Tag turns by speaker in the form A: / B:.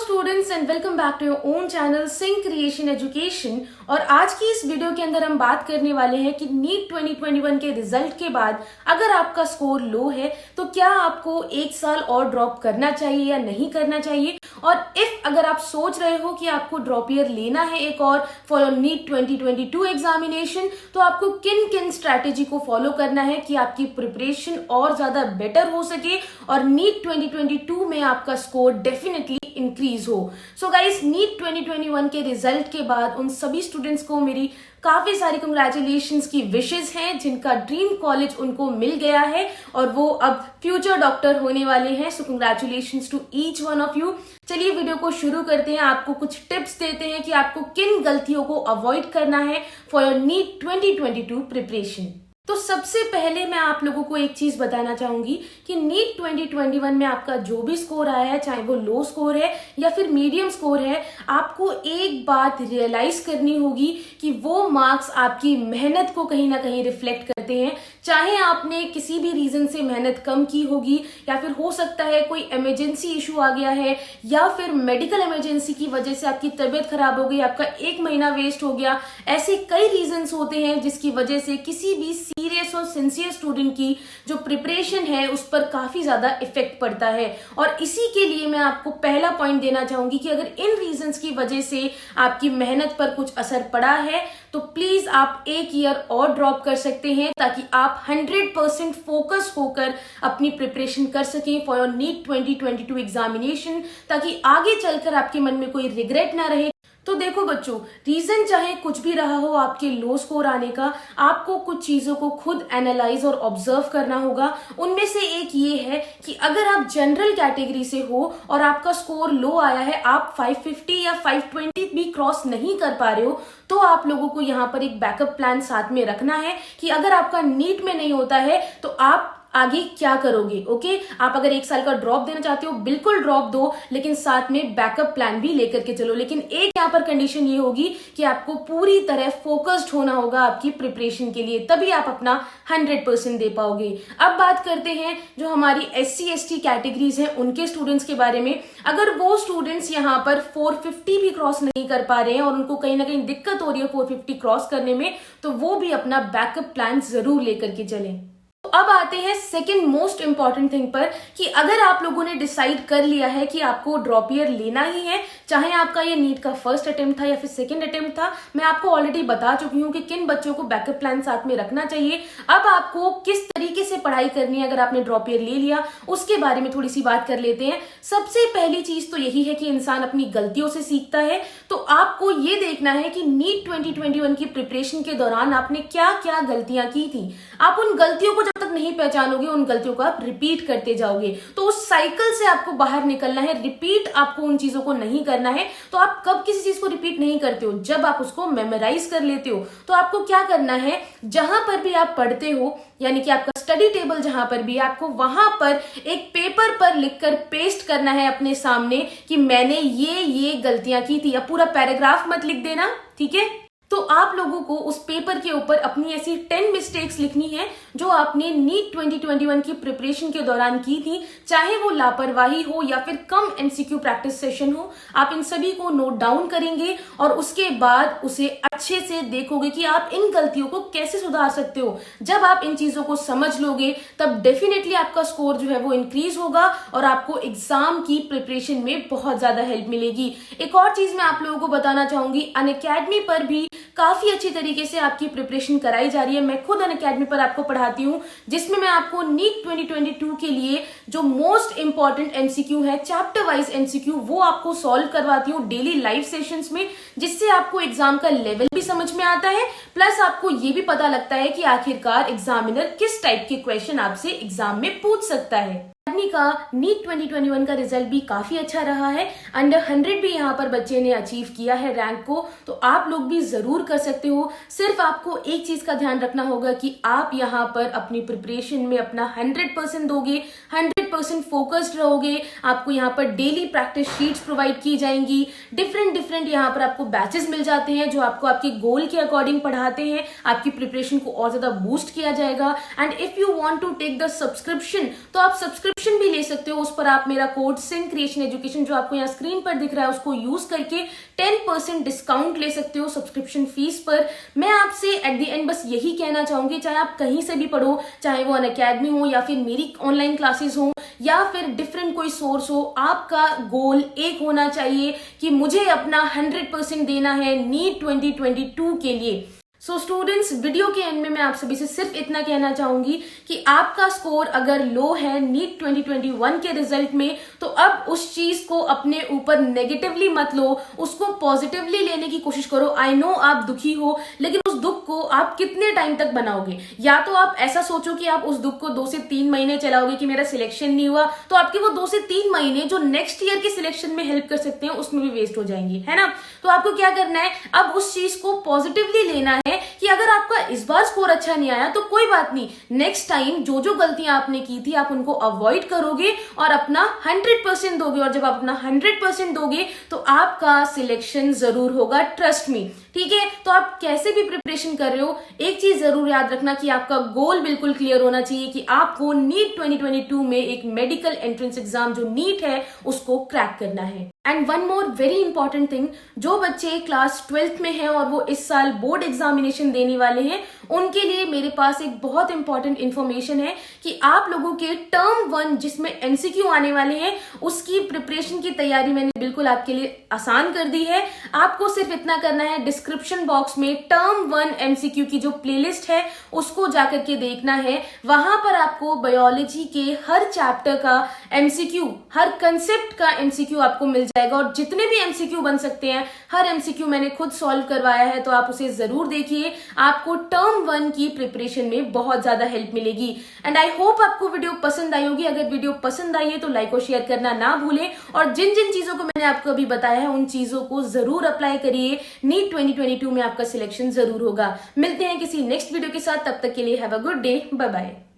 A: Students and welcome back to your own channel Singh creation education. और आज की इस वीडियो के अंदर हम बात करने वाले हैं कि नीट 2021 के रिजल्ट के बाद अगर आपका स्कोर लो है तो क्या आपको एक साल और ड्रॉप करना चाहिए या नहीं करना चाहिए। और इफ अगर आप सोच रहे हो कि आपको ड्रॉप ईयर लेना है एक और फॉर नीट 2022 एग्जामिनेशन, तो आपको किन किन स्ट्रैटेजी को फॉलो करना है कि आपकी प्रिपरेशन और ज्यादा बेटर हो सके और नीट 2022 में आपका स्कोर डेफिनेटली इंक्रीज हो। सो गाइस, नीट 2021 के रिजल्ट के बाद उन सभी स्टूडेंट्स को मेरी काफी सारी कंग्रेचुलेशंस की विशेस हैं जिनका ड्रीम कॉलेज उनको मिल गया है और वो अब फ्यूचर डॉक्टर होने वाले हैं। So congratulations to each one of you. चलिए वीडियो को शुरू करते हैं। आपको कुछ टिप्स देते हैं कि आपको किन गलतियों को अवॉइड करना है फॉर योर नीट 2022 प्रिपरेशन। तो सबसे पहले मैं आप लोगों को एक चीज बताना चाहूंगी कि नीट 2021 में आपका जो भी स्कोर आया है, चाहे वो लो स्कोर है या फिर मीडियम स्कोर है, आपको एक बात रियलाइज करनी होगी कि वो मार्क्स आपकी मेहनत को कहीं ना कहीं रिफ्लेक्ट करते हैं। चाहे आपने किसी भी रीजन से मेहनत कम की होगी या फिर हो सकता है कोई इमरजेंसी इशू आ गया है या फिर मेडिकल इमरजेंसी की वजह से आपकी तबीयत खराब हो गई, आपका एक महीना वेस्ट हो गया। ऐसे कई रीजंस होते हैं जिसकी वजह से किसी भी सीरियस और सिंसियर स्टूडेंट की जो प्रिपरेशन है उस पर काफी ज्यादा इफेक्ट पड़ता है। और इसी के लिए मैं आपको पहला पॉइंट देना चाहूंगी कि अगर इन रीजंस की वजह से आपकी मेहनत पर कुछ असर पड़ा है तो प्लीज आप एक ईयर और ड्रॉप कर सकते हैं ताकि आप 100% फोकस होकर अपनी प्रिपरेशन कर सकें फॉर योर नीट 2022 एग्जामिनेशन, ताकि आगे चलकर आपके मन में कोई रिग्रेट ना रहे। तो देखो बच्चों, रीजन चाहे कुछ भी रहा हो आपके लो स्कोर आने का, आपको कुछ चीजों को खुद एनालाइज और ऑब्जर्व करना होगा। उनमें से एक ये है कि अगर आप जनरल कैटेगरी से हो और आपका स्कोर लो आया है, आप 550 या 520 भी क्रॉस नहीं कर पा रहे हो, तो आप लोगों को यहाँ पर एक बैकअप प्लान साथ में रखना है कि अगर आपका नीट में नहीं होता है तो आप आगे क्या करोगे। ओके, आप अगर एक साल का ड्रॉप देना चाहते हो बिल्कुल ड्रॉप दो, लेकिन साथ में बैकअप प्लान भी लेकर के चलो। लेकिन एक यहाँ पर कंडीशन ये होगी कि आपको पूरी तरह फोकस्ड होना होगा आपकी प्रिपरेशन के लिए, तभी आप अपना 100% दे पाओगे। अब बात करते हैं जो हमारी SC ST कैटेगरीज हैं उनके स्टूडेंट्स के बारे में। अगर वो स्टूडेंट्स यहाँ पर 450 भी क्रॉस नहीं कर पा रहे हैं और उनको कहीं ना कहीं दिक्कत हो रही है 450 क्रॉस करने में, तो वो भी अपना बैकअप प्लान जरूर लेकर के चलें। तो अब आते हैं सेकंड मोस्ट इंपॉर्टेंट थिंग पर कि अगर आप लोगों ने डिसाइड कर लिया है कि आपको ड्रॉप ईयर लेना ही है, चाहे आपका ये नीट का फर्स्ट अटेम्प्ट था या फिर सेकंड अटेम्प्ट था, मैं आपको ऑलरेडी बता चुकी हूं कि किन बच्चों को बैकअप प्लान साथ में रखना चाहिए। अब आपको किस तरीके से पढ़ाई करनी है अगर आपने ड्रॉप ईयर ले लिया, उसके बारे में थोड़ी सी बात कर लेते हैं। सबसे पहली चीज तो यही है कि इंसान अपनी गलतियों से सीखता है। तो आपको ये देखना है कि नीट 2021 की प्रिपरेशन के दौरान आपने क्या क्या गलतियां की थी। आप उन गलतियों को जब तक नहीं पहचानोगे, उन गलतियों को आप रिपीट करते जाओगे। तो उस साइकिल से आपको बाहर निकलना है। रिपीट आपको उन चीजों को नहीं करना है। तो आप कब किसी चीज को रिपीट नहीं करते हो, जब आप उसको मेमोराइज कर लेते हो। तो आपको क्या करना है, जहां पर भी आप पढ़ते हो, यानी कि आपका स्टडी टेबल जहां पर भी, आपको वहां पर एक पेपर पर लिखकर पेस्ट करना है अपने सामने कि मैंने ये गलतियां की थी। अब पूरा पैराग्राफ मत लिख देना, ठीक है। तो आप लोगों को उस पेपर के ऊपर अपनी ऐसी 10 मिस्टेक्स लिखनी है जो आपने नीट 2021 की प्रिपरेशन के दौरान की थी, चाहे वो लापरवाही हो या फिर कम MCQ प्रैक्टिस सेशन हो। आप इन सभी को नोट डाउन करेंगे और उसके बाद उसे अच्छे से देखोगे कि आप इन गलतियों को कैसे सुधार सकते हो। जब आप इन चीजों को समझ लोगे तब डेफिनेटली आपका स्कोर जो है वो इंक्रीज होगा और आपको एग्जाम की प्रिपरेशन में बहुत ज्यादा हेल्प मिलेगी। एक और चीज मैं आप लोगों को बताना चाहूंगी, अनअकैडमी पर भी काफी अच्छी तरीके से आपकी प्रिपरेशन कराई जा रही है। मैं खुद अनअकैडमी पर आपको पढ़ाती हूँ, जिसमें मैं आपको नीट 2022 के लिए जो मोस्ट इंपॉर्टेंट MCQ है, चैप्टर वाइज MCQ, वो आपको सॉल्व करवाती हूँ डेली लाइव सेशंस में, जिससे आपको एग्जाम का लेवल भी समझ में आता है, प्लस आपको ये भी पता लगता है कि आखिरकार एग्जामिनर किस टाइप के क्वेश्चन आपसे एग्जाम में पूछ सकता है। का नीट 2021 का रिजल्ट भी काफी अच्छा रहा है। अंडर 100 भी यहाँ पर बच्चे ने अचीव किया है रैंक को। तो आप लोग भी जरूर कर सकते हो। सिर्फ आपको एक चीज का ध्यान रखना होगा कि आप यहाँ पर अपनी प्रिपरेशन में अपना 100% दोगे, 100% फोकस्ड रहोगे। आपको यहाँ पर डेली प्रैक्टिस शीट्स प्रोवाइड की जाएंगी। डिफरेंट यहाँ पर आपको बैचेस मिल जाते हैं जो आपको आपके गोल के अकॉर्डिंग पढ़ाते हैं। आपकी प्रिपरेशन को और ज्यादा बूस्ट किया जाएगा। And if you want to take the subscription, तो आप सब्सक्रिप्शन भी ले सकते हो। उस पर आप मेरा कोड सिंक क्रिएशन एजुकेशन जो आपको यहाँ स्क्रीन पर दिख रहा है उसको यूज करके 10% डिस्काउंट ले सकते हो सब्सक्रिप्शन फीस पर। मैं आपसे एट द एंड बस यही कहना चाहूंगी, चाहे आप कहीं से भी पढ़ो, चाहे वो अनअकैडमी हो या फिर मेरी ऑनलाइन क्लासेस हो या फिर डिफरेंट कोई सोर्स हो, आपका गोल एक होना चाहिए कि मुझे अपना 100% देना है नीट 2022 के लिए। सो स्टूडेंट्स, वीडियो के एंड में मैं आप सभी से सिर्फ इतना कहना चाहूंगी कि आपका स्कोर अगर लो है नीट 2021 के रिजल्ट में, तो अब उस चीज को अपने ऊपर नेगेटिवली मत लो, उसको पॉजिटिवली लेने की कोशिश करो। आई नो आप दुखी हो, लेकिन उस दुख को आप कितने टाइम तक बनाओगे? या तो आप ऐसा सोचो कि आप उस दुख को 2 से 3 महीने चलाओगे कि मेरा सिलेक्शन नहीं हुआ, तो आपके वो 2 से 3 महीने जो नेक्स्ट ईयर के सिलेक्शन में हेल्प कर सकते हैं उसमें भी वेस्ट हो जाएंगे, है ना? तो आपको क्या करना है, अब उस चीज को पॉजिटिवली लेना है कि अगर आपका इस बार स्कोर अच्छा नहीं आया तो कोई बात नहीं, नेक्स्ट टाइम जो जो गलतियां आपने की थी आप उनको अवॉइड करोगे और अपना 100% दोगे। और जब आप अपना 100% दोगे तो आपका सिलेक्शन जरूर होगा, ट्रस्ट मी, ठीक है? तो आप कैसे भी प्रिपरेशन कर रहे हो, एक चीज जरूर याद रखना कि आपका गोल बिल्कुल क्लियर होना चाहिए कि आपको नीट 2022 में एक मेडिकल एंट्रेंस एग्जाम जो नीट है उसको क्रैक करना है। And one more very important thing, जो बच्चे क्लास 12th में हैं और वो इस साल बोर्ड एग्जामिनेशन देने वाले हैं, उनके लिए मेरे पास एक बहुत इंपॉर्टेंट इंफॉर्मेशन है कि आप लोगों के टर्म 1 जिसमें एमसीक्यू आने वाले हैं उसकी प्रिपरेशन की तैयारी मैंने बिल्कुल आपके लिए आसान कर दी है। आपको सिर्फ इतना करना है, डिस्क्रिप्शन बॉक्स में टर्म 1 एमसीक्यू की जो प्लेलिस्ट है उसको जाकर के देखना है। वहां पर आपको बायोलॉजी के हर चैप्टर का एमसीक्यू, हर कंसेप्ट का एमसीक्यू आपको मिल जाएगा और जितने भी एमसीक्यू बन सकते हैं हर एमसीक्यू मैंने खुद सॉल्व करवाया है, तो आप उसे जरूर देखिए। आपको टर्म 1 की प्रिपरेशन में बहुत ज्यादा हेल्प मिलेगी। एंड आई होप आपको वीडियो पसंद आई होगी। अगर वीडियो पसंद आई है तो लाइक और शेयर करना ना भूलें और जिन जिन चीजों को मैंने आपको अभी बताया है उन चीजों को जरूर अप्लाई करिए। नीट 2022 में आपका सिलेक्शन जरूर होगा। मिलते हैं किसी नेक्स्ट वीडियो के साथ, तब तक के लिए have a good day, bye bye.